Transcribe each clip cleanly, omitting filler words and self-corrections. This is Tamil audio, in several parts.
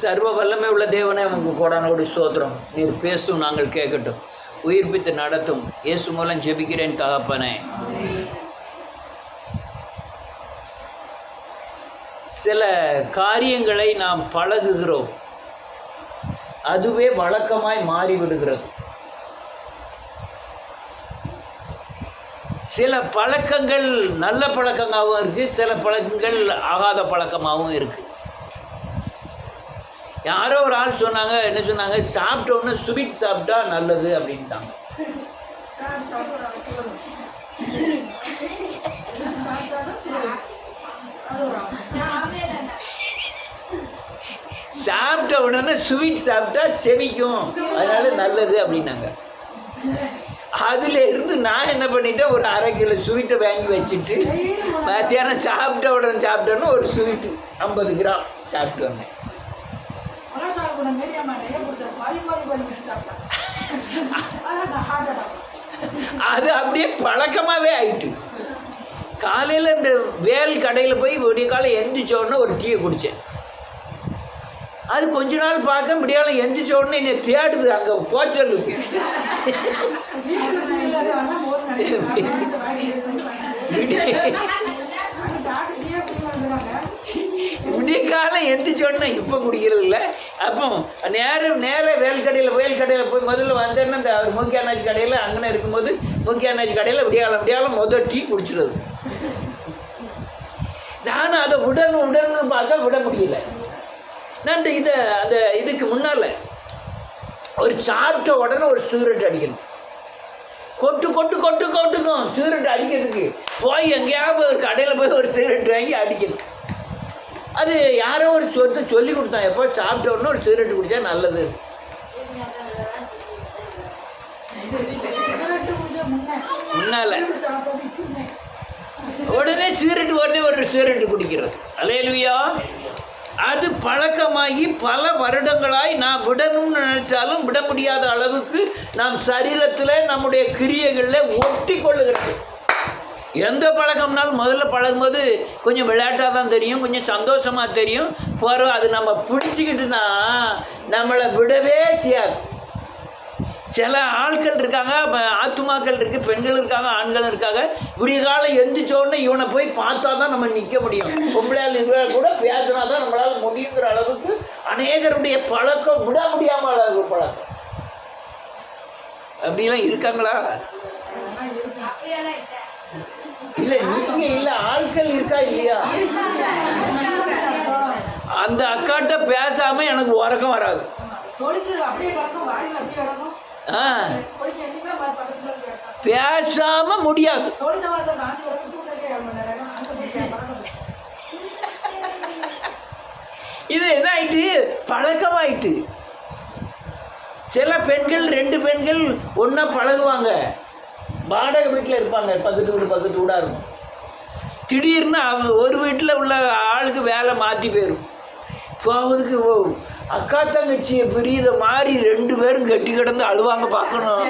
சர்வ வல்லமை உள்ள தேவனே உங்க கோடானோடு ஸ்தோத்திரம். நீர் பேசும், நாங்கள் கேட்கட்டும். உயிர்ப்பித்து நடத்தும். இயேசு மூலம் ஜெபிக்கிறேன் தகப்பனே. சில காரியங்களை நாம் பழகுகிறோம், அதுவே வழக்கமாய் மாறிவிடுகிறது. சில பழக்கங்கள் நல்ல பழக்கமாகவும் இருக்குது, சில பழக்கங்கள் ஆகாத பழக்கமாகவும் இருக்குது. யாரோ ஒரு ஆள் சொன்னாங்க, என்ன சொன்னாங்க, சாப்பிட்டோன்னு ஸ்வீட் சாப்பிட்டா நல்லது அப்படின்ட்டாங்க. சாப்பிட்ட உடனே ஸ்வீட் சாப்பிட்டா செவிக்கும், அதனால நல்லது அப்படின்னாங்க. அதுல இருந்து நான் என்ன பண்ணிட்டேன், ஒரு அரை கிலோ ஸ்வீட்டை வாங்கி வச்சுட்டு மத்தியானம் சாப்பிட்டோன்னு ஒரு ஸ்வீட்டு 50 கிராம் சாப்பிட்டு வந்தேன். அது அப்படியே பழக்கமாகவே ஆயிட்டு. காலையில் இந்த வேல் கடையில் போய் விடிய காலம் எந்திரிச்சோடனே ஒரு டீயை குடித்தேன். அது கொஞ்ச நாள் பார்க்க முடியாமல் எந்திரிச்சோடனே என்னை தேடுது அங்கே போச்சலுக்கு. விடிய காலம் எந்திரிச்சோடனே இப்போ குடிக்கிறது இல்லை. அப்போ நேராக வேல்கடையில் போய் முதல்ல வந்தேன்னா இந்த அவர் மூக்கியானாச்சி கடையில் அங்கே இருக்கும்போது மூக்கியானாச்சி கடையில் விடியாலம் முதல் டீ குடிச்சிடுறது. நானும் அதை உடனே பார்க்க விட முடியல. நான் இதுக்கு முன்னால் ஒரு சாப்பிட்ட உடனே ஒரு சிகரெட் அடிக்கணும். கொட்டுக்கும் சிகரெட் அடிக்கிறதுக்கு போய் எங்கேயாவது ஒரு கடையில் போய் ஒரு சிகரெட் வாங்கி அடிக்கணும். அது யாரோ ஒரு சொல்லி கொடுத்தான், எப்போ சாப்பிட்ட உடனே ஒரு சிகரெட் குடித்தா நல்லது. முன்னால் உடனே ஒரு சிகரெட் குடிக்கிறது. அல்லேலூயா. அது பழக்கமாகி பல வருடங்களாய் நான் விடணும்னு நினைச்சாலும் விட முடியாத அளவுக்கு நாம் சரீரத்தில் நம்முடைய கிரியைகளில் ஒட்டி கொள்ளுகிறது. எந்த பழக்கம்னாலும் முதல்ல பழகும்போது கொஞ்சம் விளையாட்டாக தான் தெரியும், கொஞ்சம் சந்தோஷமாக தெரியும். போகிறோம் அது நம்ம பிடிச்சிக்கிட்டுனா நம்மளை விடவே செய்யாது. சில ஆட்கள் இருக்காங்க, ஆத்துமாக்கள் இருக்குது, பெண்கள் இருக்காங்க, ஆண்களும் இருக்காங்க. விடிய காலம் எந்திரிச்சோடனே இவனை போய் பார்த்தா தான் நம்ம நிற்க முடியும். பொம்பளையால் கூட பேசினா தான் நம்மளால் முடியுங்கிற அளவுக்கு அநேகருடைய பழக்கம் விட முடியாமல் அளவு பழக்கம். அப்படிலாம் இருக்காங்களா? இல்லை, நீங்கள் இல்லை, ஆட்கள் இருக்கா இல்லையா? அந்த அக்காட்ட பேசாமல் எனக்கு உறக்கம் வராது. பேசாம முடியாது. இது என்ன ஆயிட்டு, பழக்கமாயிட்டு. சில பெண்கள் 2 பெண்கள் ஒன்றா பழகுவாங்க, வாடகை வீட்டில் இருப்பாங்க, பக்கத்து வீடாக இருக்கும். திடீர்னு ஒரு வீட்டில் உள்ள ஆளுக்கு வேலை மாற்றி போயிடும். போவதுக்கு அக்கா தங்கச்சியை பிரியுத மாதிரி 2 பேரும் கட்டி கிடந்து அழுவாங்க. பார்க்கணும்,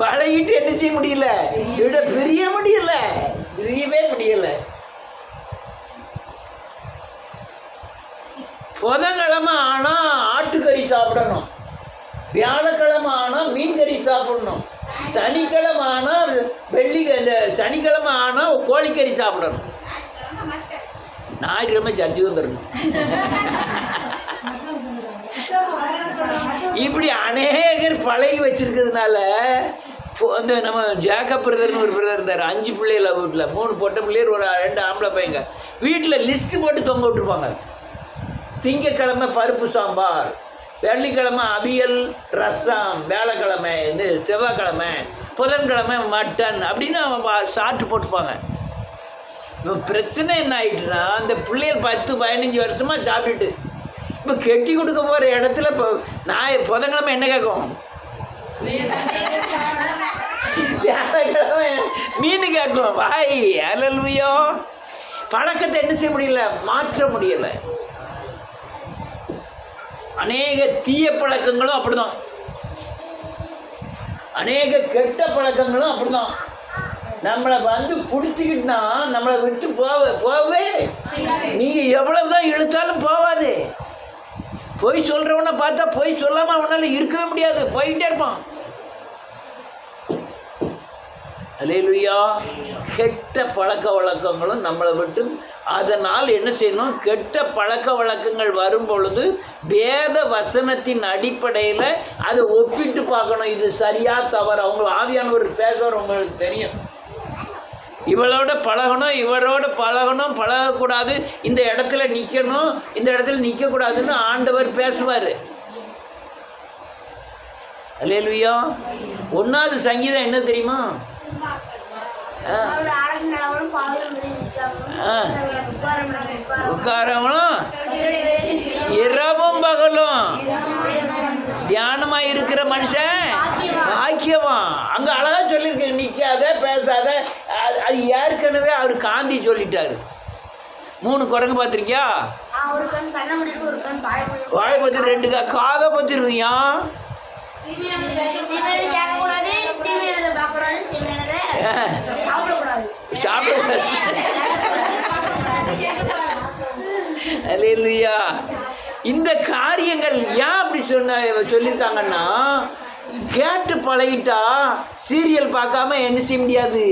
பழகிட்டு என்ன செய்ய முடியல, பிரியவே முடியல. புதன்கிழமை ஆனால் ஆட்டுக்கறி சாப்பிடணும், வியாழக்கிழமை ஆனால் மீன் கறி சாப்பிடணும், சனிக்கிழமை ஆனால் சனிக்கிழமை ஆனால் கோழிக்கறி சாப்பிடணும், ஞாயிற்றுக்கிழமை சர்ச்சுக்கு வந்துடணும். இப்படி அநேகர் பழகி வச்சிருக்கிறதுனால இந்த நம்ம ஜேக்கப் பிரதர்னு ஒரு பிரதர் இருந்தார். 5 பிள்ளைகள் வீட்டில், 3 பொட்டை பிள்ளையர், ஒரு 2 ஆம்பளை பையங்க. வீட்டில் லிஸ்ட்டு போட்டு தொங்க விட்டுருப்பாங்க. திங்கக்கிழமை பருப்பு சாம்பார், வெள்ளிக்கிழமை அவியல் ரசம், வேலைக்கிழமை செவ்வாய்க்கிழமை, புதன்கிழமை மட்டன் அப்படின்னு சாப்பிட்டு போட்டுப்பாங்க. இப்போ பிரச்சனை என்ன ஆகிட்டுனா, அந்த பிள்ளைகள் 10-15 வருஷமாக சாப்பிட்டுட்டு இப்போ கெட்டி கொடுக்க போகிற இடத்துல இப்போ நான் புதன்கிழமை என்ன கேட்கும், வியாழக்கிழமை மீன் கேட்கும். வாய் அல்லேலூயா. பழக்கத்தை என்ன செய்ய முடியல, மாற்ற முடியலை. அநேக தீய பழக்கங்களும் அப்படிதான், அநேக கெட்ட பழக்கங்களும் அப்படிதான். நம்மளை பிடிச்சிக்கிட்டுனா நம்மளை விட்டு போவே நீங்கள் எவ்வளவுதான் இழுத்தாலும் பொய் சொல்கிறவனை பார்த்தா பொய் சொல்லாமல் அவனால் இருக்கவே முடியாது, போயிட்டே இருப்பான். அல்லேலூயா. கெட்ட பழக்க வழக்கங்களும் நம்மளை விட்டு, அதனால் என்ன செய்யணும், கெட்ட பழக்க வழக்கங்கள் வரும் பொழுது வேத வசனத்தின் அடிப்படையில் அதை ஒப்பிட்டு பார்க்கணும். இது சரியா தவறு. அவங்க ஆவியானவர் பேசுவார், உங்களுக்கு தெரியும். இவளோட பழகணும், இவரோட பழகணும், பழகக்கூடாது, இந்த இடத்துல நிற்கணும், இந்த இடத்துல நிற்கக்கூடாதுன்னு ஆண்டவர் பேசுவார். அல்லேலூயா. 1வது சங்கீதம் என்ன தெரியுமா? உட்காரவனும் இரவும் பகலும் தியானமாக இருக்கிற மனுஷன் பாக்கியவான். அங்கே அழகா சொல்லியிருக்க, நிற்காத பேசாத. அது ஏற்கனவே அவர் காந்தி சொல்லிட்டாரு. 3 குரங்கு பார்த்துருக்கியா? வாழை பற்றி 2 காதை பற்றி இருக்கியா? அல்லேலூயா. இந்த காரியங்கள் ஏன் அப்படி சொல்லியிருக்காங்கன்னா, கேட்டு பழகிட்டா சீரியல் பார்க்காம என்ன செய்ய முடியாது,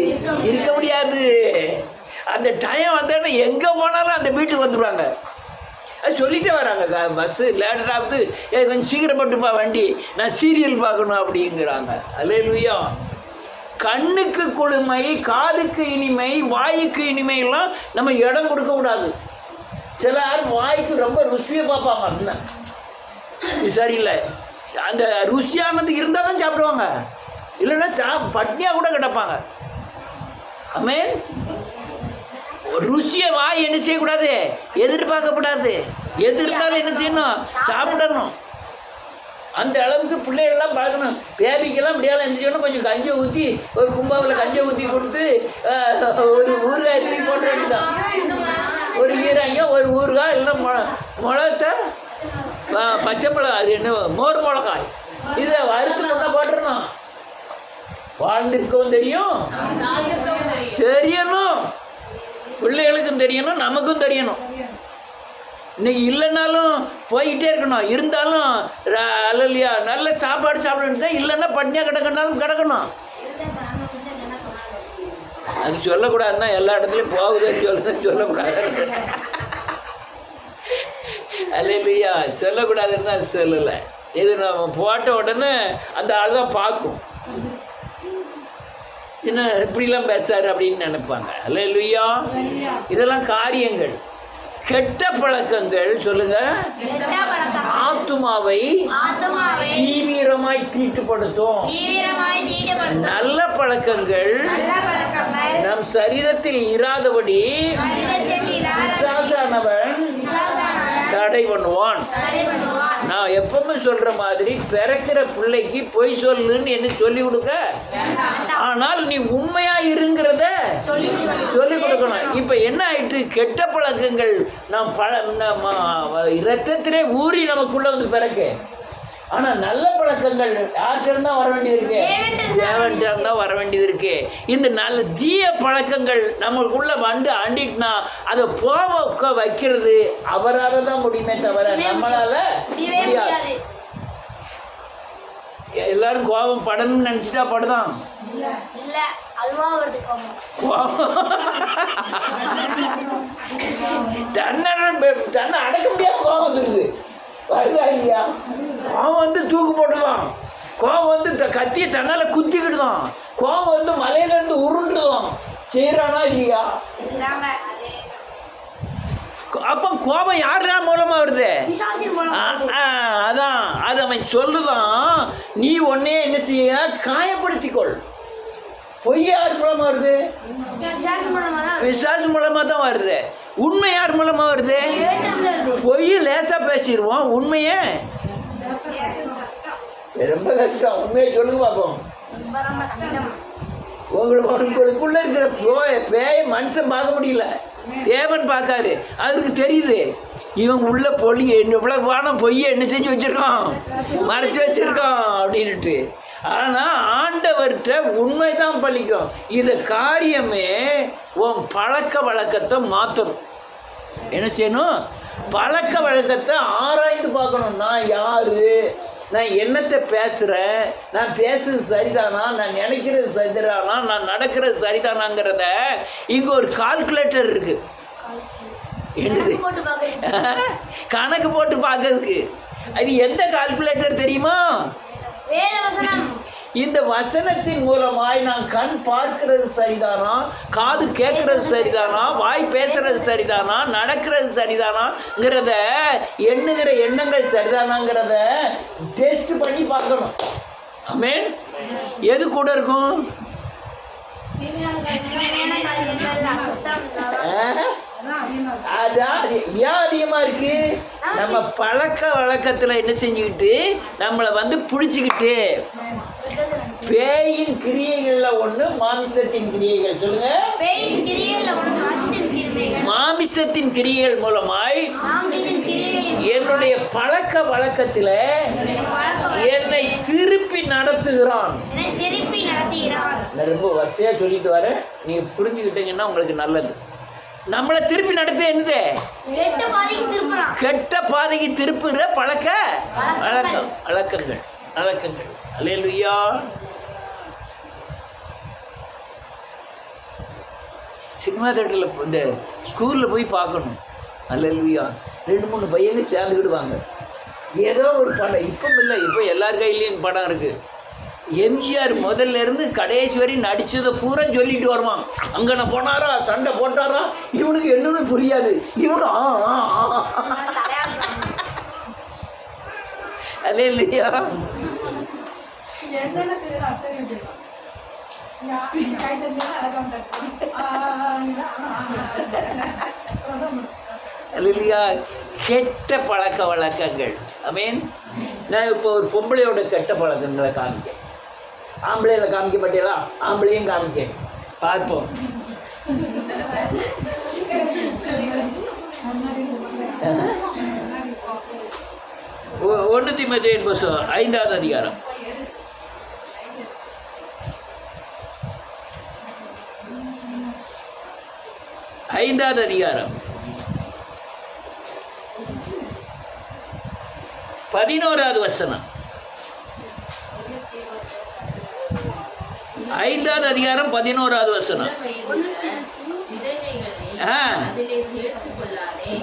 இருக்க முடியாது. அந்த டைம் வந்தோன்னா எங்கே போனாலும் அந்த வீட்டுக்கு வந்துடுவாங்க. அது சொல்லிகிட்டே வராங்க, பஸ்ஸு லேட்டாகுது, கொஞ்சம் சீக்கிரம் போட்டுப்பா வண்டி, நான் சீரியல் பார்க்கணும் அப்படிங்கிறாங்க. அல்லேலூயா. கண்ணுக்கு கொடுமை, காதுக்கு இனிமை, வாய்க்கு இனிமையெல்லாம் நம்ம இடம் கொடுக்கக்கூடாது. சிலர் வாய்க்கு ரொம்ப ருசியை பார்ப்பாங்க, அப்படின்னா இது சரியில்லை. அந்த ருசியானது இருந்தால் தான் சாப்பிடுவாங்க, இல்லைன்னா பட்னியாக கூட கிடப்பாங்க. ஆமென். ருசியை வாய் என்ன செய்யக்கூடாது, எதிர்பார்க்கக்கூடாது. எது இருந்தாலும் என்ன செய்யணும், சாப்பிடணும். அந்த அளவுக்கு பிள்ளைகள்லாம் பழக்கணும். பேபிக்கெல்லாம் முடியாத என்ன செய்யணும், கொஞ்சம் கஞ்சை ஊற்றி, ஒரு கும்பாவில் கஞ்சை ஊற்றி கொடுத்து ஒரு ஊறுகாய் தூக்கி போட்டு வேண்டியதான். ஒரு ஈரங்காய், ஒரு ஊறுகாய், இல்லைன்னா மிளகத்தை பச்சைப்பழம், அது என்ன மோர் மிளகாய், இதை வறுத்து முன்னே போட்டுடணும். வாழ்ந்திருக்கவும் தெரியும், தெரியணும், பிள்ளைகளுக்கும் தெரியணும், நமக்கும் தெரியணும். இன்னைக்கு இல்லைன்னாலும் போய்கிட்டே இருக்கணும், இருந்தாலும் அல்லையா நல்ல சாப்பாடு சாப்பிட, இல்லைன்னா பட்னியாக கிடக்கணும் கிடக்கணும். அது சொல்லக்கூடாதுன்னா எல்லா இடத்துலையும் போகுதுன்னு சொல்லக்கூடாது. அல்லையா சொல்லக்கூடாதுன்னு அது சொல்லலை. இது நம்ம போட்ட உடனே அந்த ஆள் தான் பார்க்கும், என்ன இப்படிலாம் பேசாரு அப்படின்னு நினைப்பாங்க. அல்லேலூயா. இதெல்லாம் காரியங்கள். கெட்ட பழக்கங்கள் சொல்லுங்க, ஆத்துமாவை தீவிரமாய் தீட்டுப்படுத்தும். நல்ல பழக்கங்கள் நம் சரீரத்தில் இராதபடி பிசாசானவன் தடை பண்ணுவான். நான் எப்பவுமே சொல்ற மாதிரி பிறக்கிற பிள்ளைக்கு பொய் சொல்லுன்னு என்ன சொல்லி கொடுக்க, ஆனால் நீ உண்மையா இருங்கிறத சொல்லி கொடுக்கணும். இப்ப என்ன ஆயிட்டு, கெட்ட பழக்கங்கள் நாம் இரத்தத்திலே ஊறி நமக்குள்ள வந்து பிறக்க. ஆனா நல்ல பழக்கங்கள் யார்கிட்ட தான் வர வேண்டியது இருக்கு, தேவன்கிட்ட தான் வர வேண்டியது இருக்கு. இந்த நல்ல தீய பழக்கங்கள் நம்மளுக்குள்ள வந்து ஆண்டிட்டுனா அதை போக வைக்கிறது அவரால் தான் முடியுமே தவிர நம்மளால முடியாது. எல்லாரும் கோபம் படணும்னு நினைச்சிட்டா படுதான். தன்னை அடக்க முடியாம கோபம் வந்துருது, வருதா இல்லையா? கோபம் வந்து தூக்கு போட்டுதான், கோபம் வந்து கத்தியை தன்னால் குத்திக்கிட்டுதான், கோபம் வந்து மலையிலேருந்து உருண்டுதான். செய்கிறானா இல்லையா? அப்போ கோபம் யாருனா மூலமாக வருது? அதான் அது அவன் சொல்லுதான். நீ ஒன்னே என்ன செய்ய, காயப்படுத்திக்கொள். பொய் யார் மூலமாக வருது? விசுவாசம் மூலமாக தான் வருது. உண்மை யார் மூலமாக வருது? பொய் லேசாக பேசிடுவோம், உண்மையே ரொம்ப கஷ்டம். உண்மையை சொல்லுங்க பார்ப்போம். உங்களுக்குள்ள இருக்கிற பேய மனுஷன் பார்க்க முடியல, தேவன் பார்க்காரு. அவருக்கு தெரியுது இவன் உள்ள பொய் இவ்வளவு வானம் பொய்யை என்ன செஞ்சு வச்சிருக்கான், மறைச்சு வச்சிருக்கான் அப்படின்ட்டு. ஆனால் ஆண்டவர்கிட்ட உண்மை தான் பழிக்கும். இந்த காரியமே உன் பழக்க வழக்கத்தை மாற்றணும். என்ன செய்யணும்? பழக்க வழக்கத்தை ஆராய்ந்து பார்க்கணும். நான் யார், நான் என்னத்தை பேசுகிறேன், நான் பேசுறது சரிதானா, நான் நினைக்கிறது சரிதானா, நான் நடக்கிறது சரிதானாங்கிறத இங்கே ஒரு கால்குலேட்டர் இருக்குது. என்னது? கணக்கு போட்டு பார்க்கறதுக்கு. அது எந்த கால்குலேட்டர் தெரியுமா? இந்த வசனத்தின் மூலமாய் நான் கண் பார்க்கிறது சரிதானா, காது கேட்கறது சரிதானா, வாய் பேசுறது சரிதானா, நடக்கிறது சரிதானாங்கிறத, எண்ணுகிற எண்ணங்கள் சரிதானாங்கிறத டெஸ்ட் பண்ணி பார்க்கணும். ஆமென். எது கூட இருக்கும்? அதான் ஏன் அதிகமா இருக்கு? நம்ம பழக்க வழக்கத்துல என்ன செஞ்சுக்கிட்டு நம்மளை பிடிச்சிக்கிட்டு. பேயின் கிரியைகள்ல ஒண்ணு மாமிசத்தின் கிரியைகள். சொல்லுங்க. மாமிசத்தின் கிரியைகள் மூலமாய் என்னுடைய பழக்க வழக்கத்துல என்னை திருப்பி நடத்துகிறான். ரொம்ப வரிசையா சொல்லிட்டு வரேன், நீங்க புரிஞ்சுக்கிட்டீங்கன்னா உங்களுக்கு நல்லது. நம்மளை திருப்பி நடத்த என்னது? கெட்ட பாதைக்கு திருப்புகிற வழக்கங்கள். அல்லேலூயா. சினிமா தேட்டரில் இந்த ஸ்கூலில் போய் பார்க்கணும். அல்லேலூயா. 2-3 பையங்க சேர்ந்துக்கிடுவாங்க. ஏதோ ஒரு படம், இப்போ இல்லை, இப்போ எல்லார் கையிலையும் படம் இருக்குது. எம்ஜிஆர் முதல்ல இருந்து கடைசி வரை நடிச்சதை பூரா சொல்லிட்டு வருவான். அங்கே போனாரா, சண்டை போட்டாரா, இவனுக்கு என்னன்னு புரியாது. இவனு அல்லே இல்லையா? இல்லையா? கெட்ட பழக்க வழக்கங்கள். ஐ நான் இப்போ ஒரு பொம்பளையோட கெட்ட பழக்கங்களை காமிக்க, ஆம்பளையில காமிக்க மாட்டீங்களா? ஆம்பளையும் காமிக்க பார்ப்போம். 1 தீமோத்தேயு 5வது அதிகாரம். ஐந்தாவது அதிகாரம் 11வது வசனம். 5வது அதிகாரம் 11வது வசனம்.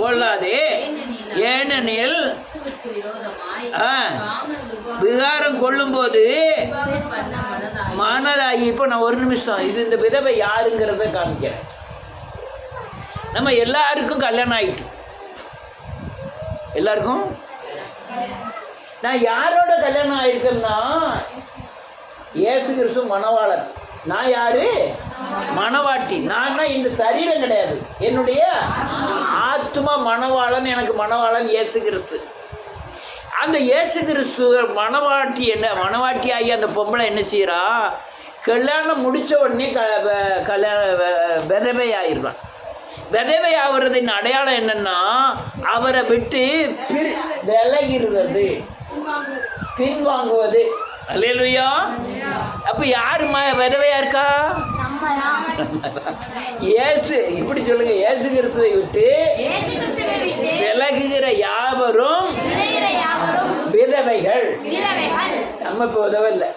கொள்ளாதே, ஏனெனில் விகாரம் கொள்ளும் போது மனதாகி. இப்போ நான் ஒரு நிமிஷம் இந்த விதவை யாருங்கிறத காமிக்கிறேன். நம்ம எல்லாருக்கும் கல்யாணம் ஆயிட்டு, எல்லாருக்கும். நான் யாரோட கல்யாணம் ஆயிருக்கேன்னா, இயேசு கிறிஸ்து மணவாளன். நான் யாரு? மணவாட்டி. நான் இந்த சரீரம் கிடையாது, என்னுடைய ஆத்மா மணவாளன். எனக்கு மணவாளன் இயேசு கிறிஸ்து. அந்த இயேசு கிறிஸ்து மணவாட்டி மணவாட்டி ஆகி அந்த பொம்பளை என்ன செய்யறா? கல்யாணம் முடிச்ச உடனே விதவை ஆயிடுறான். விதவை ஆகிறதின் அடையாளம் என்னன்னா, அவரை விட்டு விலகிறது, பின்வாங்குவது. அல்லேலூயா. அப்ப யாரு விதவையா இருக்கா? இயேசு. இப்படி சொல்லுங்க, இயேசு கிறிஸ்துவை விட்டு விலகுகிற யாவரும் விதவைகள். நம்ம இப்போ உதவ இல்லை.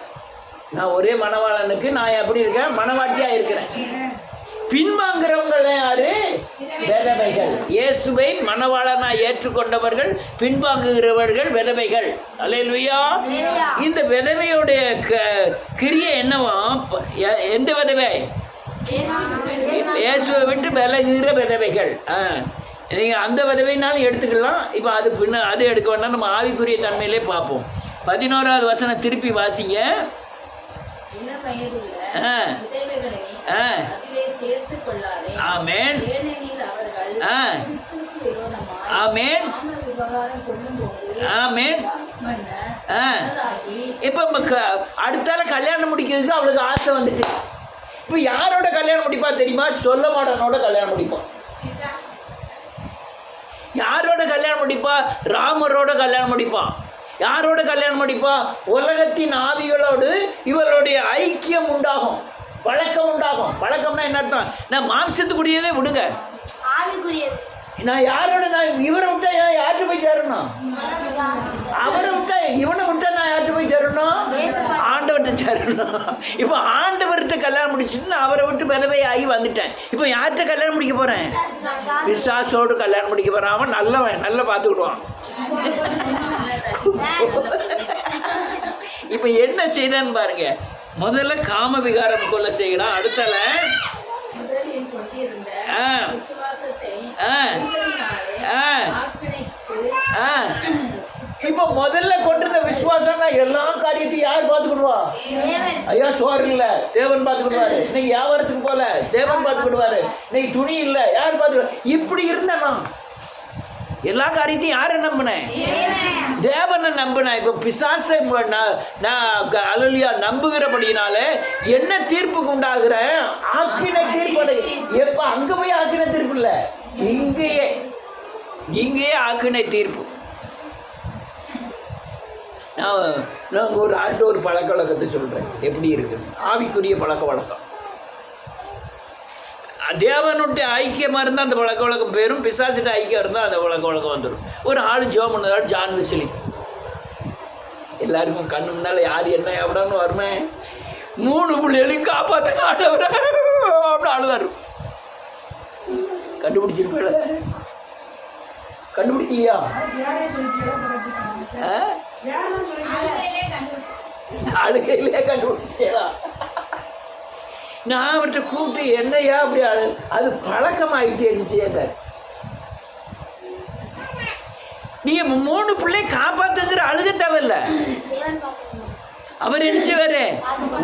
நான் ஒரே மணவாளனுக்கு நான் எப்படி இருக்கேன்? மணவாட்டியா இருக்கிறேன். பின்வாங்குறவங்க யாரு? விதவைகள். இயேசுவை மணவாளனா ஏற்றுக்கொண்டவர்கள், பின்வாங்குகிறவர்கள் விதவைகள். அல்லேலூயா. இந்த விதவையுடைய கிரியை என்னவா? எந்த விதவை? இயேசுவை விட்டு விலகுகிற விதவைகள். நீங்கள் அந்த விதவைனாலும் எடுத்துக்கலாம். இப்போ அது எடுக்க வேண்டாம், நம்ம ஆவிக்குரிய தன்மையிலே பார்ப்போம். 11வது வசனம் திருப்பி வாசிங்க. ஆமென். ஆமென். ஆமென். இப்போ அடுத்தால கல்யாணம் முடிக்கிறதுக்கு அவளுக்கு ஆசை வந்துட்டு. இப்போ யாரோட கல்யாணம் முடிப்பா தெரியுமா? சொல்ல மாட்டனோட கல்யாணம் முடிப்பான். யாரோட கல்யாணம் முடிப்பா? ராமரோட கல்யாணம் முடிப்பான். யாரோட கல்யாணம் முடிப்பா? உலகத்தின் ஆவிகளோடு இவர்களுடைய ஐக்கியம் உண்டாகும், பழக்கம் உண்டாகும். பழக்கம்னா என்ன அர்த்தம்? நான் மாம்சத்துக்குரியதே விடுங்க, நான் யாரோட நான் இவரை விட்டா யார்கிட்ட போய் சேரணும்? அவரை விட்டா இவனை விட்டா நான் யார்கிட்ட போய் சேரணும்? ஆண்டவர்கிட்ட சேரணும். இப்போ ஆண்டவர்கிட்ட கல்யாணம் முடிச்சுட்டு நான் அவரை விட்டு விதவை ஆகி வந்துட்டேன். இப்போ யார்கிட்ட கல்யாணம் முடிக்க போகிறேன்? பிசாசோடு கல்யாணம் முடிக்க போகிறான். அவன் நல்லவன், நல்லா பார்த்துக்கிடுவான். இப்போ என்ன செய்தான்னு பாருங்க. முதல்ல காம விகாரம் கொள்ள செய்கிறான். அடுத்தல இப்போ முதல்ல கொண்டிருந்த விசுவாசம்னா எல்லா காரியத்தையும் யார் பார்த்துக்கிடுவா? ஐயா சோறு இல்லை, தேவன் பார்த்துக்கிடுவாரு. இன்னைக்கு வியாபாரத்துக்கு போல, தேவன் பார்த்துக்கிடுவாரு. இன்னைக்கு துணி இல்லை, யார் பார்த்துக்கிடுவாரு? இப்படி இருந்தேன் நான். எல்லா காரியத்தையும் யாரை நம்பினேன்? தேவனை நம்பினேன். இப்போ பிசாசை நான் அலலியா நம்புகிறபடினால என்ன தீர்ப்புக்கு உண்டாகிறேன்? ஆக்கின தீர்ப்பு. எப்ப அங்க போய் ஆக்கின தீர்ப்பு இல்லை, இங்கேயே ஆக்கின தீர்ப்பு. நான் ஒரு பழக்க வழக்கத்தை சொல்றேன், எப்படி இருக்கு ஆவிக்குரிய பழக்க வழக்கம். தேவனுடைய ஐக்கியமாக இருந்தால் அந்த பழக்க வழக்கம் பேரும், பிசாசிட்ட ஐக்கியம் இருந்தால் அந்த பழக்க வழக்கம் வந்துடும். ஒரு ஆள் ஜோம் பண்ணதால் ஜான் வெஸ்லி, எல்லாருக்கும் கண்ணு முன்னால் யார் என்ன எவ்வளோன்னு வருமே, 3 பிள்ளைகளையும் காப்பாற்றுங்க ஆண்டவரே அப்படின்னு ஆளுதாரு. கண்டுபிடிச்சிருப்பேல? கண்டுபிடிக்கலையா? அழுகையிலே கண்டுபிடிச்சா? நான் அவர்கிட்ட கூப்பிட்டு என்னையா அப்படி அது பழக்கமாயிட்டு என்ன செய்யாத. நீங்க 3 பிள்ளை காப்பாத்துங்கிற அழுக தேவையில்ல. அவர் என்ன செய்வாரு?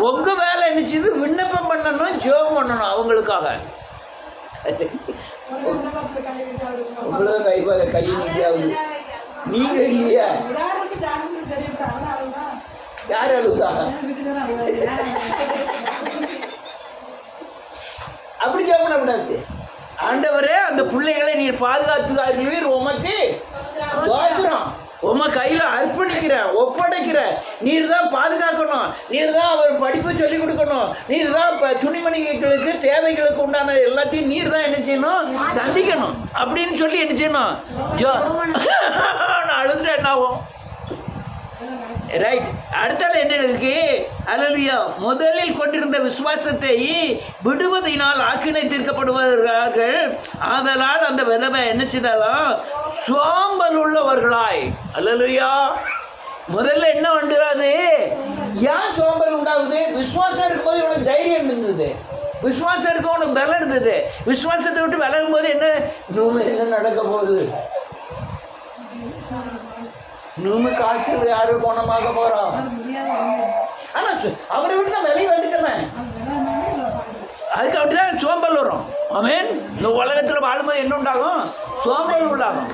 உங்க வேலை என்ன செய்து விண்ணப்பம் பண்ணணும், ஜெபம் பண்ணணும் அவங்களுக்காக. உங்களுக்கு கை நீட்டியாவது நீங்க இல்லையா? யார் அழுதா? அப்படி ஜெபப்படக்கூடாது. ஆண்டவரே அந்த பிள்ளைகளை நீர் பாதுகாத்துக்காரீர், உமக்கு தோத்திரம், உம கையில் அர்ப்பணிக்கிறேன், ஒப்படைக்கிறேன். நீர் தான் பாதுகாக்கணும், நீர் தான் அவர் படிப்பை சொல்லிக் கொடுக்கணும், நீர் தான் இப்போ துணிமணிகளுக்கு தேவைகளுக்கு உண்டான எல்லாத்தையும் நீர் தான் என்ன செய்யணும், சந்திக்கணும் அப்படின்னு சொல்லி என்ன செய்யணும். நான் அழுதுட்டு என்ன ஆகும்? ரைட். அடுத்தால என்ன இருக்கு? அல்லேலூயா. முதலில் கொண்டிருந்த விசுவாசத்தை விடுவதினால் ஆக்கினை தீர்க்கப்படுவார்கள். ஆதலால் அந்த விதவை என்ன செய்தாலும் சோம்பல் உள்ளவர்களாய். அல்லேலூயா. முதல்ல என்ன உண்டாது? ஏன் சோம்பல் உண்டாகுது? விசுவாசம் இருக்கும்போது உனக்கு தைரியம் இருந்தது, விசுவாசம் இருக்க உனக்கு பலம் இருந்தது. விசுவாசத்தை விட்டு விலகும் போது என்ன நடக்க போகுது? நூமு காய்ச்சல் யாரு குணமாக போறோம்? ஆனா அவரை விட்டு தான் வெளியே வந்துட்டோமே, அதுக்கு அப்படிதான் சோம்பல் வரும். ஆமென். இந்த உலகத்தில் வாழும்போது என்ன உண்டாகும்? சோம்பல் உண்டாகும்.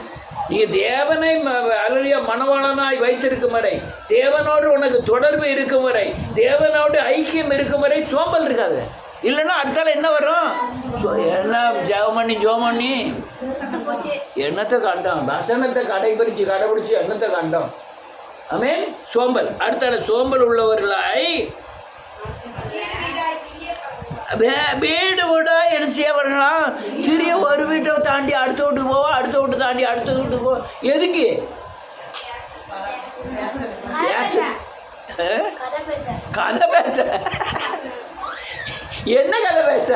நீங்க தேவனை அல்லேலூயா மனவாளனாய் வைத்திருக்கும் வரை, தேவனோடு உனக்கு தொடர்பு இருக்கும் வரை, தேவனோடு ஐக்கியம் இருக்கும் வரை சோம்பல் இருக்காது. இல்லைன்னா அடுத்தால என்ன வரும்? என்ன ஜோமண்ணி என்னத்தை கண்டோம்? வசனத்தை கடைபிடிச்சு என்னத்தை கண்டோம்? ஆமென். சோம்பல். அடுத்தால சோம்பல் உள்ளவர்களாய் வீடு வீடா என்ன செய்யவர்களா திரிய ஒரு வீட்டை தாண்டி அடுத்த வீட்டுக்கு போவோம், அடுத்த வீட்டு தாண்டி அடுத்த வீட்டுக்கு போவோம். எதுக்கு? கதை பேச. என்ன கதை பேச?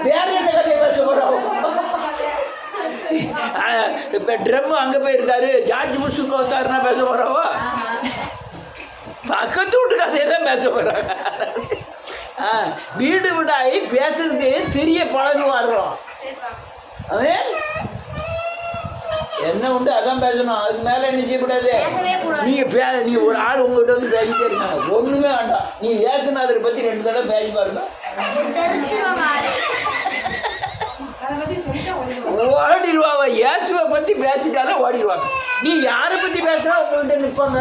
வேற என்ன கதையை பேச போறோம்? இப்ப ட்ரம் அங்க போயிருக்காரு, ஜார்ஜ் புஷ்க்கு வந்தாருன்னா பேச போறவோ? பக்கத்து வீட்டு கதையை தான் பேச போறாங்க. வீடு விடாய் பேசுறதுக்கு தெரிய பழகுவார்களோம். என்ன உண்டு அதான் பேசணும், அதுக்கு மேலே என்ன செய்யக்கூடாது. நீ ஒரு ஆள் உங்கள்கிட்ட வந்து பேசிட்டே இருக்காங்க, ஒன்றுமே வேண்டாம். நீ ஏசுநாதரை பற்றி 2 தடவை பேசி பாருங்க, ஓடிடுவாங்க. இயேசுவை பற்றி பேசிட்டாலும் ஓடிடுவாங்க. நீ யாரை பற்றி பேசுனா உங்கள்கிட்ட நிற்பாங்க.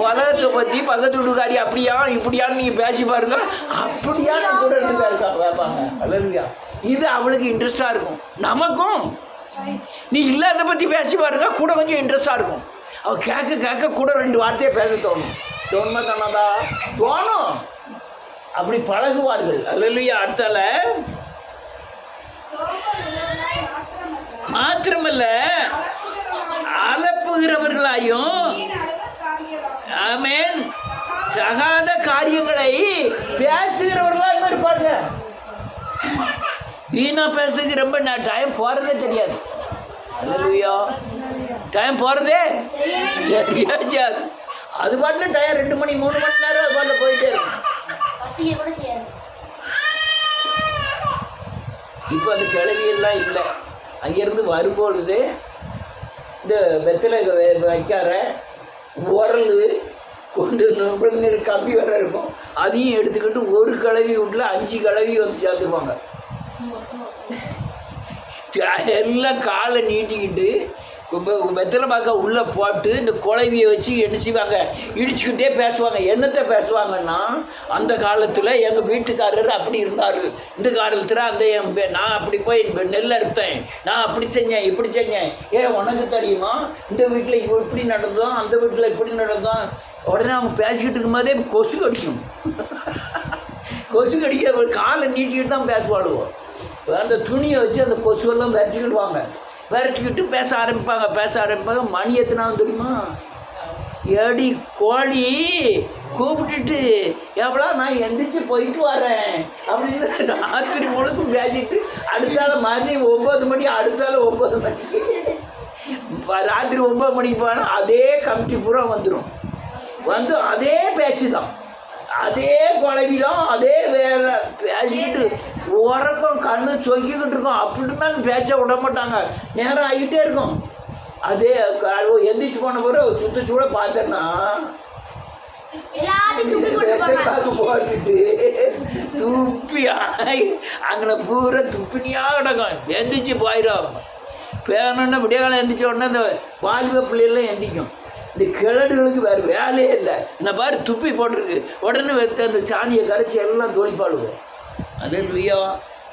உலகத்தை பற்றி பக்கத்து வீட்டுக்காரி அப்படியா இப்படியான்னு நீங்கள் பேசி பாருங்க, அப்படியான கூட இருக்காங்க கேட்பாங்க. அல்லேலூயா. இது அவளுக்கு இன்ட்ரெஸ்டாக இருக்கும், நமக்கும். நீ இல்லாத பற்றி பேசி பாருங்க, கூட கொஞ்சம் இன்ட்ரெஸ்டாக இருக்கும். அவள் கேட்க கேட்க கூட 2 வார்த்தையை பேச தோணும். தோணுமா தானாதா? தோணும். அப்படி பழகுவார்கள். அல்லேலூயா. அடுத்தால மாத்திரமல்ல அலப்புகிறவர்களாயும் ஆமென் தகாத காரியங்களை பேசுகிறவர்களாயும் இருப்பாங்க. வீணா பேசுறதுக்கு ரொம்ப டைம் போகிறதே தெரியாது. அல்லேலூயா. டைம் போகிறதே தெரியாது. அது பாட்டில் டைம் 2 மணி 3 மணி நேரம் அது பாட்டில் போயிட்டே இருக்கும். இப்போ அந்த கிளவியெல்லாம் இல்லை. அங்கேருந்து வரும்பொழுது இந்த வெத்தலை வைக்கார உரல் கொண்டு கம்பி வர இருக்கும். அதையும் எடுத்துக்கிட்டு ஒரு கிளவி வீட்டில் 5 கிளவி வந்து சேர்த்துப்பாங்க. எல்லாம் காலை நீட்டிக்கிட்டு வெத்தலை பார்க்க உள்ளே போட்டு இந்த குழவியை வச்சு என்ன செய்வாங்க, இடிச்சுக்கிட்டே பேசுவாங்க. என்னத்தை பேசுவாங்கன்னா, அந்த காலத்தில் எங்கள் வீட்டுக்காரர் அப்படி இருந்தார், இந்த காலத்தில் அந்த நான் அப்படி போய் நெல் அறுத்தேன், நான் அப்படி செஞ்சேன் இப்படி செஞ்சேன், ஏன் உனக்கு தெரியுமா இந்த வீட்டில் இப்படி நடந்தோம் அந்த வீட்டில் இப்படி நடந்தோம். உடனே அவங்க பேசிக்கிட்டு இருக்கும்போதே கொசு கடிக்கும். கொசு கடிக்க ஒரு காலை நீட்டிக்கிட்டு தான் பேசுவாளுவோம். அந்த துணியை வச்சு அந்த கொசுவெல்லாம் விரட்டிக்கிடுவாங்க. விரட்டிக்கிட்டு பேச ஆரம்பிப்பாங்க. மணி எத்தனாவது தெரியுமா? ஏடி கோழி கூப்பிட்டுட்டு எவ்வளோ நான் எந்திரிச்சு போயிட்டு வரேன் அப்படின்னு ராத்திரி முழுக்கும் பேசிட்டு அடுத்தால மணி 9 மணி, அடுத்தால 9 மணிக்கு ராத்திரி 9 மணிக்கு போனால் அதே கமிட்டி பூரா வந்துடும். வந்து அதே பேச்சு தான், அதே குழவி தான், அதே வேலை பேசிக்கிட்டு உறக்கம் கண்ணு சொங்கிக்கிட்டு இருக்கோம். அப்படின்னு தான் பேச்ச விட மாட்டாங்க. நேரம் ஆகிட்டே இருக்கும். அதே எந்திரிச்சு போன பிறகு சுத்தச்சூட பார்த்தேன்னா போட்டுட்டு துப்பி அங்கே பூரா துப்பினியாக கிடக்கும். எந்திரிச்சு போயிடும். பேரணுன்னா விடிய காலம் எந்திரிச்ச உடனே இந்த வாலிப பிள்ளைகள்லாம் எந்திரிக்கும். இந்த கிழடுகளுக்கு வேறு வேலையே இல்லை. நான் பாரு துப்பி போட்டிருக்கு. உடனே அந்த சாணியை கரைச்சி எல்லாம் தோழிப்பாடுவோம். அது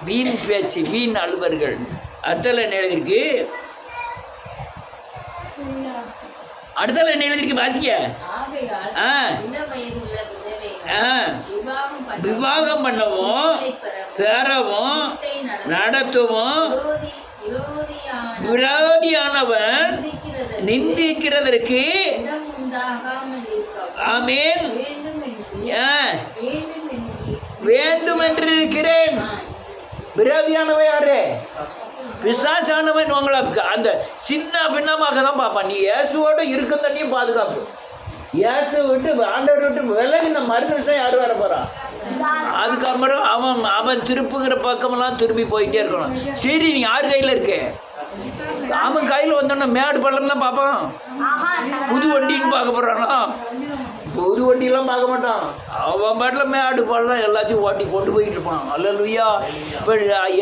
வீண் பேச்சு, வீண் அலுவர்கள். அடுத்தல என்ன எழுதிருக்கு? அடுத்தல என்ன எழுதிருக்கு வாசிக்க. விவாகம் பண்ணவும் பெறவும் நடத்தவும் விரோதியானவன் நிந்திக்கிறதற்கு ஆமென் வேண்டும் என்று இருக்கிறேன். விரோதியானவன் யாரு? பிசாசானவன். உங்களுக்கு அந்த சின்ன பின்னமாக தான் பார்ப்பான். நீ இயேசுவோட இருக்கும் தண்ணியும் பாதுகாப்பு. இயேசு விட்டு ஆண்டவர் விட்டு விலகின மறு நிமிஷம் யார் வர போகிறான்? அதுக்கப்புறம் அவன் திருப்புகிற பக்கமெல்லாம் திரும்பி போயிட்டே இருக்கணும். சரி, நீ யார் கையில் இருக்கு? அவன் கையில் வந்தோன்னா மேடு பள்ளம் தான் பார்ப்பான். புது வண்டின்னு பார்க்க போகிறானா? புது வண்டியெல்லாம் பார்க்க மாட்டான். அவன் பாட்டில் மேடு பள்ளம் எல்லாத்தையும் ஓட்டி கொண்டு போயிட்டு இருப்பான். அல்லேலூயா. இப்போ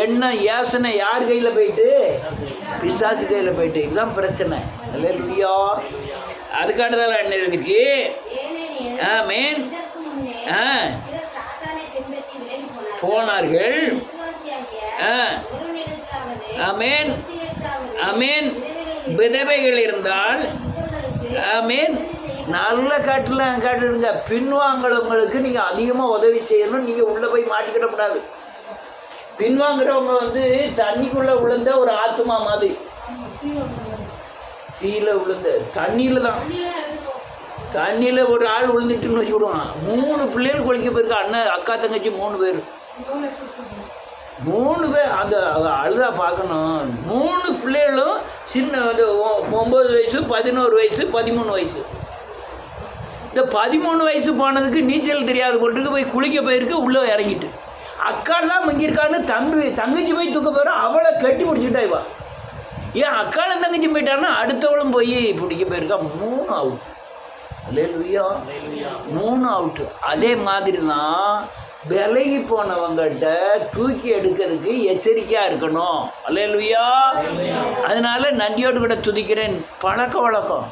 என்ன யோசனை யார் கையில் போயிட்டு? பிசாசு கையில் போயிட்டு. இதுதான் பிரச்சனை. அல்லேலூயா. அதுக்காட்டுதான் என்ன எழுதிருக்கு? ஆமென். போனார்கள். ஆமென் ஆமென். விதவைகள் இருந்தால் ஆமென் நல்ல காட்டுடுங்க. பின்வாங்குறவங்களுக்கு நீங்கள் அதிகமாக உதவி செய்யணும். நீங்கள் உள்ளே போய் மாட்டிக்கிடக்கூடாது. பின்வாங்குறவங்க வந்து தண்ணிக்குள்ளே விழுந்த ஒரு ஆத்மா மாதிரி. கீழே விழுந்த தண்ணியில் தான். தண்ணியில் ஒரு ஆள் விழுந்துட்டுன்னு வச்சு விடுவான். 3 பிள்ளைகள் குளிக்க போயிருக்கா. அண்ணன் அக்கா தங்கச்சி 3 பேர். 3 பேர் அந்த அழுதா பார்க்கணும். 3 பிள்ளைகளும் சின்ன வந்து 9 வயசு, 11 வயசு, 13 வயசு. இந்த 13 வயசு போனதுக்கு நீச்சல் தெரியாத போட்டுருக்கு. போய் குளிக்க போயிருக்கு. உள்ளே இறங்கிட்டு அக்காலாம் மங்கியிருக்கான்னு தங்கச்சி போய் தூக்க போயிடும். அவளை கட்டி பிடிச்சிட்டா. இவா ஏன் அக்காலும் தங்கச்சி போயிட்டான்னா அடுத்தவளும் போய் பிடிக்க போயிருக்கா. 3 அவுட். அல்லேலூயா. 3 அவுட்டு. அதே மாதிரி தான் விலகி போனவங்கள்ட்ட தூக்கி எடுக்கிறதுக்கு எச்சரிக்கையாக இருக்கணும். அல்லேலூயா. அதனால நன்றியோடு கூட துதிக்கிறேன். பழக்க வழக்கம்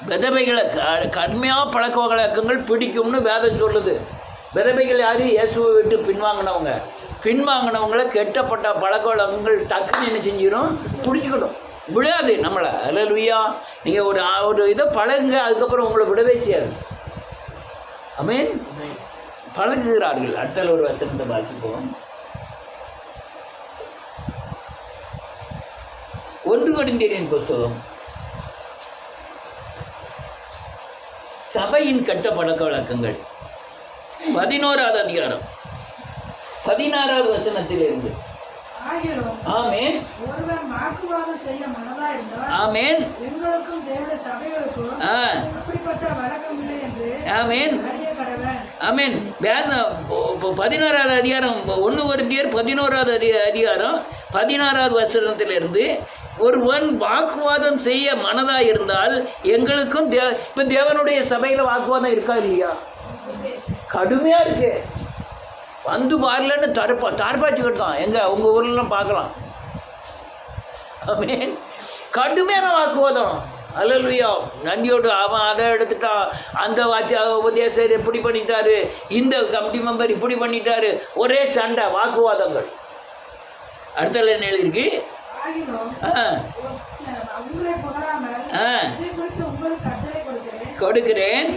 விதவைகளை கடுமையாக பழக்க வழக்கங்கள் பிடிக்கும்னு வேதம் சொல்லுது. விதவைகள் யார்? இயேசுவை விட்டு பின்வாங்கினவங்களை கெட்டப்பட்ட பழக்க வழக்கங்கள் டக்குன்னு என்ன செஞ்சிடும்? பிடிச்சிக்கணும். விடாது நம்மளை. அல்லேலூயா. நீங்கள் ஒரு இதை பழகுங்க. அதுக்கப்புறம் உங்களை விடவே செய்யாது. ஆமென். பழகுகிறார்கள். அடுத்த ஒரு வசனத்தை வாசிப்போம். 1 கொரிந்தியரின் புத்தகம் சபையின் கெட்ட பழக்க வழக்கங்கள் 11வது அதிகாரம் 16வது வசனத்திலிருந்து. ஆமென். ஆமென். ஆமென். ஆமென். 16வது அதிகாரம் 1 கொரிந்தியர் 11வது அதிகாரம் 16வது வசனத்திலிருந்து, ஒருவன் வாக்குவாதம் செய்ய மனதாக இருந்தால் எங்களுக்கும் இப்போ தேவனுடைய சபையில் வாக்குவாதம் இருக்கா இல்லையா? கடுமையாக இருக்கு. வந்து பாருலன்னு தடுப்பாச்சுக்கிட்டான். எங்கே உங்கள் ஊர்லாம் பார்க்கலாம். ஆமென். கடுமையான வாக்குவாதம். அல்லேலூயா. நன்றியோடு அவன் அதை எடுத்துட்டான், அந்த உபதேசர் இப்படி பண்ணிட்டாரு, இந்த கமிட்டி மெம்பர் இப்படி பண்ணிட்டாரு, ஒரே சண்டை வாக்குவாதங்கள். அடுத்த என்ன எழுதிருக்கு? கொடுக்கிறேன்.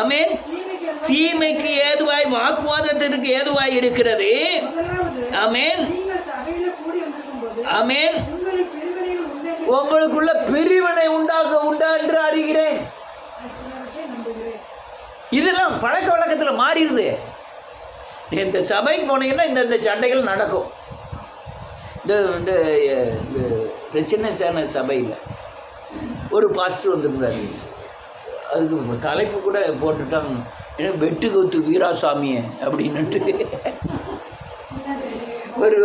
ஆமென். தீமைக்கு ஏதுவாய் வாக்குவாதத்திற்கு ஏதுவாய் இருக்கிறது. ஆமென். ஆமென். உங்களுக்குள்ள பிரிவினை உண்டா என்று அறிகிறேன். இதெல்லாம் பழக்க வழக்கத்தில் மாறிடுது. இந்த சபைக்கு போனீங்கன்னா இந்த சண்டைகள் நடக்கும். இந்த சின்ன சேன சபையில் ஒரு பாஸ்டர் வந்துருந்தார். அதுக்கு தலைப்பு கூட போட்டுட்டாங்க, ஏன்னா வெட்டு கொத்து வீராசாமியை அப்படின்னுட்டு. ஒரு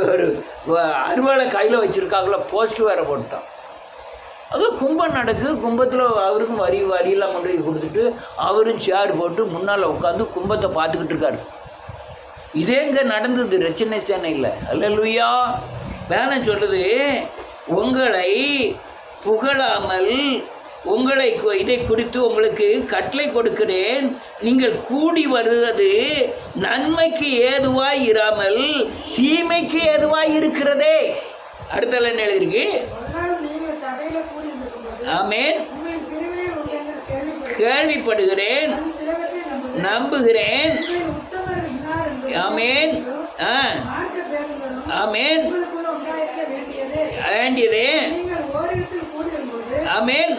அறுவாலை கையில் வச்சுருக்காங்களா, போஸ்ட்டு வேறு போட்டான். அதுவும் கும்பம் நடக்கு. கும்பத்தில் அவருக்கும் வரியெல்லாம் கொண்டு போய் கொடுத்துட்டு அவரும் சேர் போட்டு முன்னால் உட்காந்து கும்பத்தை பார்த்துக்கிட்டு இருக்காரு. இதே இங்கே நடந்தது ரச்சனை சேனையில். அல்லேலூயா. வேலை சொல்கிறது, உங்களை புகழாமல் உங்களை இதை குறித்து உங்களுக்கு கட்டளை கொடுக்கிறேன். நீங்கள் கூடி வருவது நன்மைக்கு ஏதுவாய் இராமல் தீமைக்கு ஏதுவாய் இருக்கிறதே. அடுத்த என்ன எழுதிருக்கு? ஆமென். கேள்விப்படுகிறேன், நம்புகிறேன். ஆமென். ஆமென். வேண்டியதே. ஆமென்.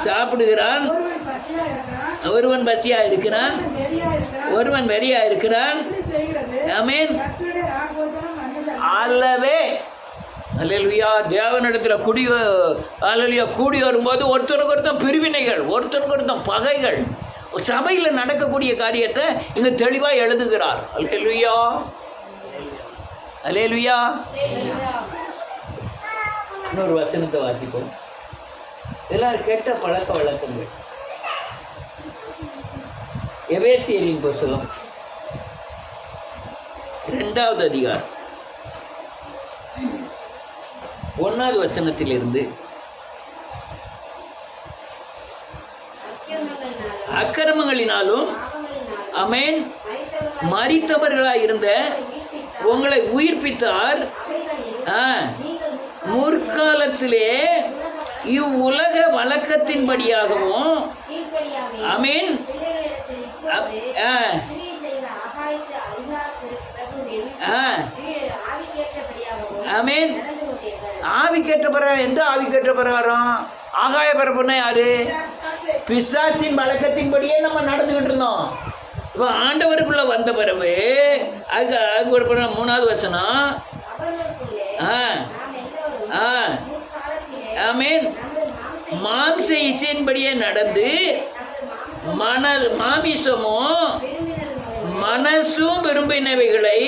சாப்பிடுகிறான். ஒருவன் பசியா இருக்கிறான், ஒருவன் வெறியா இருக்கிறான். ஆமென். அல்லவே. அல்லேலூயா. தேவனிடத்தில் அல்லேலூயா கூடி வரும்போது ஒருத்தருக்கு ஒருத்தன் பிரிவினைகள், ஒருத்தருக்கு ஒருத்தன் பகைகள். சபையில் நடக்கக்கூடிய காரியத்தை இங்கே தெளிவாக எழுதுகிறார். அல்லேலூயா. அல்லேலூயா. இன்னொரு வசனத்தை வாசிப்போம். இதெல்லாம் கெட்ட பழக்க வழக்கங்கள். எபேசியரின் புத்தகம் 2வது அதிகாரம் 1வது வசனத்திலிருந்து, அக்கிரமங்களினாலும் ஆமென் மரித்தவர்களாயிருந்த உங்களை உயிர்ப்பித்தார். முற்காலத்திலே இவ்வுலக வழக்கத்தின்படியாகவும் ஆமென் ஆமென் ஆவிக்கேற்ற பிரகாரம். எந்த ஆவிக்கேற்ற பிரகாரம்? ஆகாய பரப்புனா யாரு? பிசாசின் வழக்கத்தின்படியே நம்ம நடந்துகிட்டு இருந்தோம். இப்போ ஆண்டவருக்குள்ள வந்த பிறகு அதுக்கு ஒரு 3வது வசனம். ஆமென். மாம்ச இச்சையின்படியே நடந்து மாமிசமும் மனசும் விரும்பினவைகளை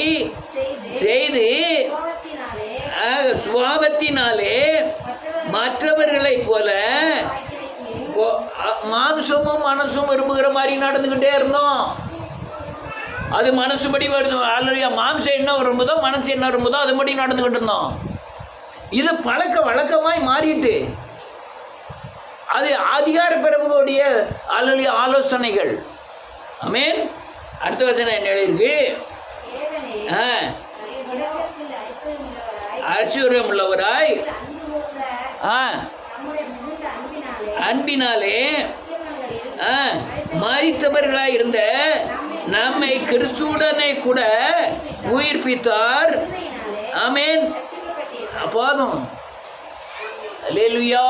செய்து சுபாவத்தினாலே மற்றவர்களைப் போல மாம்சமும் மனசும் விரும்புகிற மாதிரி நடந்துக்கிட்டே இருந்தோம். அது மனசுபடி வருது. ஆல்ரெடி மாம்சம் என்ன விரும்புதோ மனசு என்ன விரும்புதோ அதுபடி நடந்துக்கிட்டு இருந்தோம். இது பழக்க வழக்கமாய் மாறிட்டு அது அதிகார பிரபுடைய ஆலோசனைகள். ஆமென். அடுத்த வசனம் என்ன எழுதியிருக்கு? ஐஸ்வர்யம் உள்ளவராய் அன்பினாலே மரித்தவர்களாய் இருந்த நம்மை கிறிஸ்துவுடனே கூட உயிர்ப்பித்தார். ஆமென். போதும். அல்லேலூயா.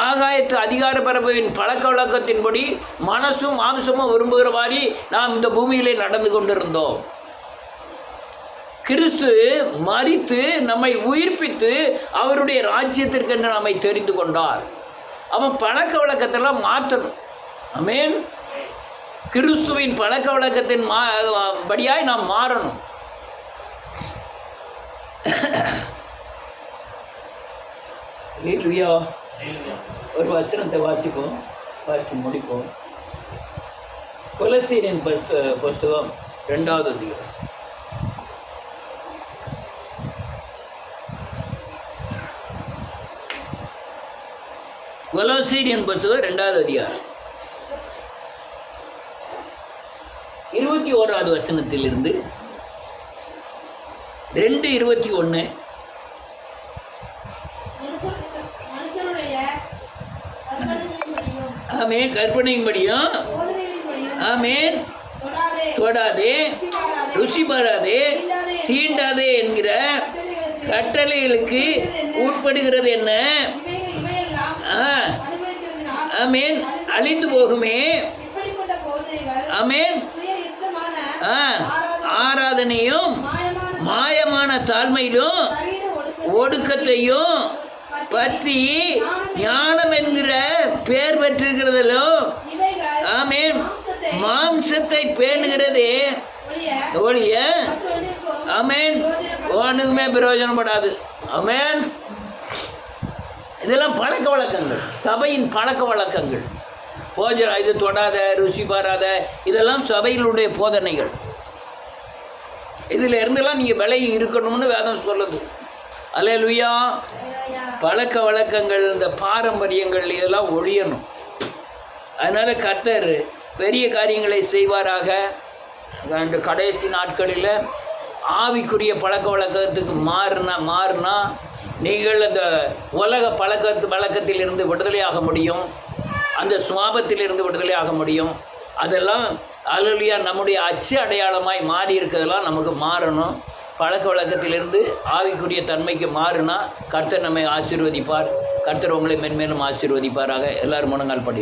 ஆகாயத்து அதிகார பரப்புவின் பழக்க வழக்கத்தின்படி மனசும் மாம்சமும் விரும்புகிற மாதிரி நாம் இந்த பூமியிலே நடந்து கொண்டிருந்தோம். கிறிஸ்து மரித்து நம்மை உயிர்ப்பித்து அவருடைய ராஜ்யத்திற்கென்று நம்மை தெரிந்து கொண்டார். அவன் பழக்க வழக்கத்தெல்லாம் மாற்றணும். ஆமென். கிறிஸ்துவின் பழக்க வழக்கத்தின் படியாய் நாம் மாறணும். அல்லேலூயா. ஒரு வசனத்தை வாசிப்போம், வாசி முடிப்போம். கொலோசியரின் புத்தகம் 2வது அதிகாரம். கொலோசியரின் புத்தகம் 2வது அதிகாரம் 21வது வசனத்திலிருந்து 2:21. ஆமென். கற்பனையின்படியும் ஆமென். தொடாதே, ருசி பாராதே, தீண்டாதே என்கிற கட்டளைகளுக்கு உட்படுகிறது என்ன? ஆமென். அழிந்து போகுமே. ஆமென். ஆராதனையும் மாயமான தாழ்மையிலும் ஒடுக்கத்தையும் பற்றி ஞானம் என்கிற பேர் பெற்றிருக்கிறதிலும் ஆமென் மாம்சத்தை பேணுகிறதே ஒழிய ஆமென் ஒன்றுக்குமே பிரயோஜனப்படாது. ஆமென். இதெல்லாம் பழக்க வழக்கங்கள், சபையின் பழக்க வழக்கங்கள். போஜன இது தொடாத, ருசி பாராத, இதெல்லாம் சபையினுடைய போதனைகள். இதில் இருந்தெல்லாம் நீங்கள் விலகி இருக்கணும்னு வேதம் சொல்லுது. அல்லேலூயா. பழக்க வழக்கங்கள், இந்த பாரம்பரியங்கள் இதெல்லாம் ஒழியணும். அதனால் கர்த்தர் பெரிய காரியங்களை செய்வாராக. அந்த கடைசி நாட்களில் ஆவிக்குரிய பழக்க வழக்கத்துக்கு மாறினா நீங்கள் அந்த உலக வழக்கத்திலிருந்து விடுதலையாக முடியும், அந்த சுவாபத்திலிருந்து விடுதலையாக முடியும். அதெல்லாம் அல்லேலூயா நம்முடைய அச்சு அடையாளமாய் மாறி இருக்கிறதெல்லாம் நமக்கு மாறணும். பழக்க வழக்கத்திலிருந்து ஆவிக்குரிய தன்மைக்கு மாறினா கர்த்தர் நம்மை ஆசீர்வதிப்பார். கர்த்தர் உங்களை மென்மேலும் ஆசீர்வதிப்பாராக. எல்லாரும் முழங்கால் படியும்.